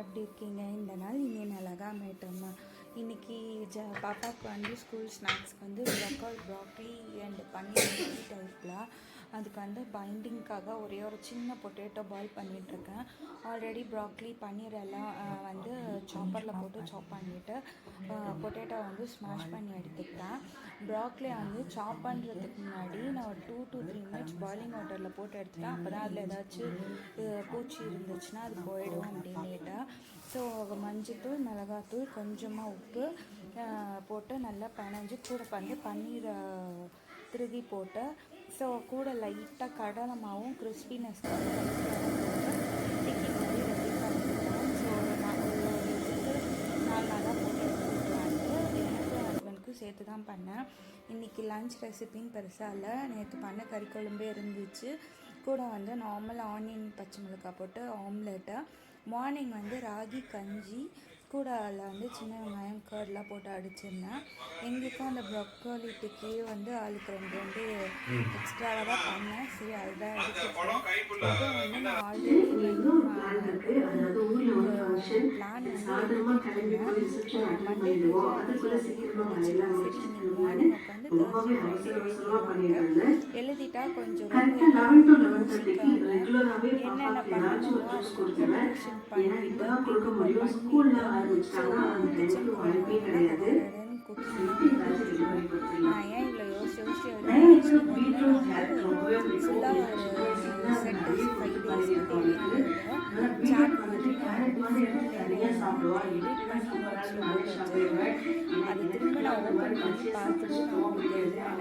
எப்படி இருக்கீங்க? இந்த நாள் இனி அழகாக அமையட்டும்மா. இன்றைக்கி பாப்பாவுக்கு வந்து ஸ்கூல் ஸ்நாக்ஸ்க்கு வந்து ப்ராக்கலி அண்ட் பன்னீர் டைப்பில் அதுக்கு வந்து பைண்டிங்க்காக ஒரே ஒரு சின்ன பொட்டேட்டோ பாயில் பண்ணிகிட்ருக்கேன். ஆல்ரெடி ப்ராக்கலி பன்னீர் எல்லாம் வந்து சாப்பரில் போட்டு சாப் பண்ணிவிட்டு பொட்டேட்டோ வந்து ஸ்மாஷ் பண்ணி எடுத்துக்கிட்டேன். ப்ராக்கலி வந்து சாப் பண்ணுறதுக்கு முன்னாடி நான் ஒரு 2 to 3 மினிட்ஸ் பாயிலிங் வாட்டரில் போட்டு எடுத்துட்டேன். அப்போ தான் அதில் ஏதாச்சும் பூச்சி இருந்துச்சுன்னா அது போயிடும் அப்படின்னுட்டு. ஸோ மஞ்சத்தூள், மிளகாத்தூள், கொஞ்சமாக உப்பு போட்டு நல்லா பிணைஞ்சு கூட வந்து பன்னீரை திருகி போட்டு ஸோ கூட லைட்டாக கடலை மாவும் கிறிஸ்பினஸ்க்காக போட்டு டிக்கி மாதிரி ரெடி பண்ணிக்கலாம். ஸோ நான் ஒரு இதுக்கு 4 நாளாக போட்டு எடுத்துக்கலான்ட்டு எனக்கும் ஹஸ்பண்டுக்கும் சேர்த்து தான் பண்ணேன். இன்றைக்கி லன்ச் ரெசிபின்னு பெருசாக இல்லை. நேற்று பண்ண கறி குழம்பே இருந்துச்சு. கூட வந்து நார்மல் ஆனியன் பச்சை மிளகாய் போட்டு ஆம்லெட்டு. மார்னிங் வந்து ராகி கஞ்சி கூட அதில் வந்து சின்ன வெங்காயம் கர்ட்லாம் போட்டு அடிச்சிருந்தேன். எங்களுக்கும் அந்த ப்ரொக்கோலி டிக்கி வந்து ஆளுக்கு 2 எக்ஸ்ட்ராவாக தான் பண்ணேன். சரி அதுதான் எடுத்துக்கிட்டேன். அப்புறம் வந்து நான் ஆல்ரெடி வந்து பிளான் வந்து மண்டே மார்னிங் உட்காந்து எழுதிட்டா கொஞ்சம் ரொம்ப என்னென்ன பண்ணணுமோ அதுக்கு ப்ரிப்பரேஷன் பண்ணிவிட்டு கிச்சன் குக்கிங் நான் ஏன் இவ்வளோ யோசிச்சு ஃபுல்லாக ஒரு செட்டு 5 டேஸ்க்கு தேவையானது சாட் மாதிரி அது திரும்ப நான் ஓப்பன் பண்ணி பார்த்துட்டு நான் உங்களுக்கு எழுதுனேன்.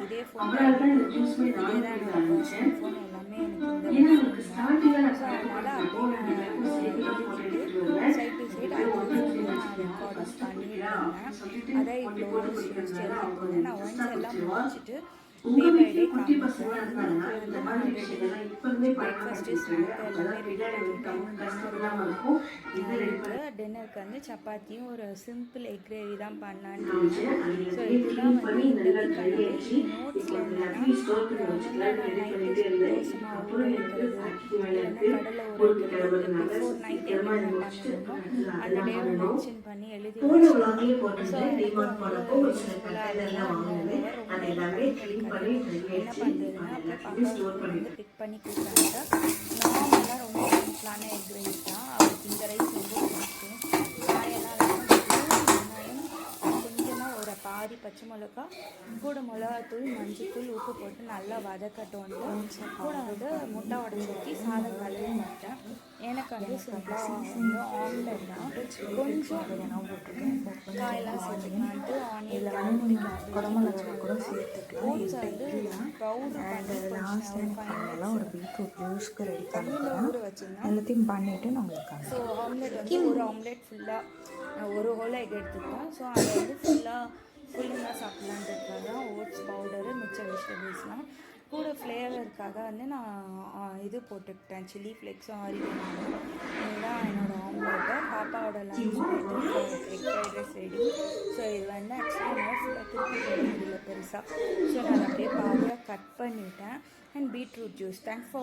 இதே ஃபோன் இதே தான் என்னோட பர்சனல் ஃபோன் எல்லாமே எனக்கு இந்த ஸோ அதனால் அப்படியே நான் எழுதிட்டு சைட் டு சைட் அது நான் ரெக்கார்ட் பண்ணிட்டு அதான் இவ்வளோ யோசிச்சு எழுதிட்டு நான் ஒன்ஸ் எல்லாம் முடிச்சுட்டு டே பை டே காமிப்பேன். பிரேக்ஃபாஸ்ட்டு ஸ்நாக் எல்லாமே ரெடி டின்னருக்கு வந்து சப்பாத்தியும் ஒரு சிம்பிள் எக் கிரேவி தான் பண்ணலான்னு. ஸோ இதுதான் வந்து இந்த வீக் நோட்ஸில் என்னென்னா நைட்டு தோசை மாவு வைக்கிறது இல்லைன்னா கடலை உரைக்கிறது பிஃபோர் நைட் என்னென்ன பண்ணணுமோ அந்த டேவை மென்ஷன் பண்ணி எழுதி வச்சுருக்கோம். ஸோ எனக்கு வந்து யூஸ்ஃபுல்லாக அதெல்லாம் ரொம்ப என்ன பண்ணுறதுன்னா அப்புறம் பாப்பா வந்து பிக் பண்ணி கொடுத்தாங்க. நார்மலாக ரொம்ப சிம்பிளான எக் ரைஸ் தான். அவருக்கு இந்த ரைஸ் ரொம்ப பிடிக்கும். காயெல்லாம் வெங்காயம் கொஞ்சமாக ஒரு பாதி பச்சை மிளகா கூட மிளகாத்தூள், மஞ்சத்தூள், உப்பு போட்டு நல்லா வதக்கட்டோன்ட்டு கூட வந்து முட்டை உடச்சி ஊற்றி சாதம் கழுவி மாட்டேன். எனக்கு வந்து சிம்பிளாக வந்து ஆம்லெட் தான். கொஞ்சம் காயெல்லாம் சேர்த்துக்கலான்ட்டு ஆனியன் குடமிளகா கூட சேர்த்துக்கலாம். ஓட்ஸ் வந்து பவுடர் பண்ணி ஒரு பீட்ரூட் ஜூஸ்க்கு ரெடி பண்ணிக்கலாம். எல்லாத்தையும் பண்ணிவிட்டு நான் உங்களுக்கு ஸோ ஆம்லெட் வந்து ஒரு ஆம்லெட் ஃபுல்லாக ஒரு ஹோல் எக் எடுத்துக்கிட்டேன். ஸோ அதை வந்து ஃபுல்லாக சாப்பிட்லான்றதுக்காக தான் ஓட்ஸ் பவுடரு மிச்ச வெஜிடபிள்ஸ்லாம் கூட ஃப்ளேவருக்காக வந்து நான் இது போட்டுக்கிட்டேன், சில்லி ஃப்ளேக்ஸும் ஆரிகனோ. இதுதான் என்னோடய ஆம்லெட்டு. பாப்பாவோட lunch egg fried rice ready. So இது வந்து ஆக்சுவலி நான் ஃபுல்லாக திருப்பி போடுறது இல்லை பெருசாக. ஸோ நான் அப்படியே பாதியாக கட் பண்ணிவிட்டேன். And beetroot juice. Thanks for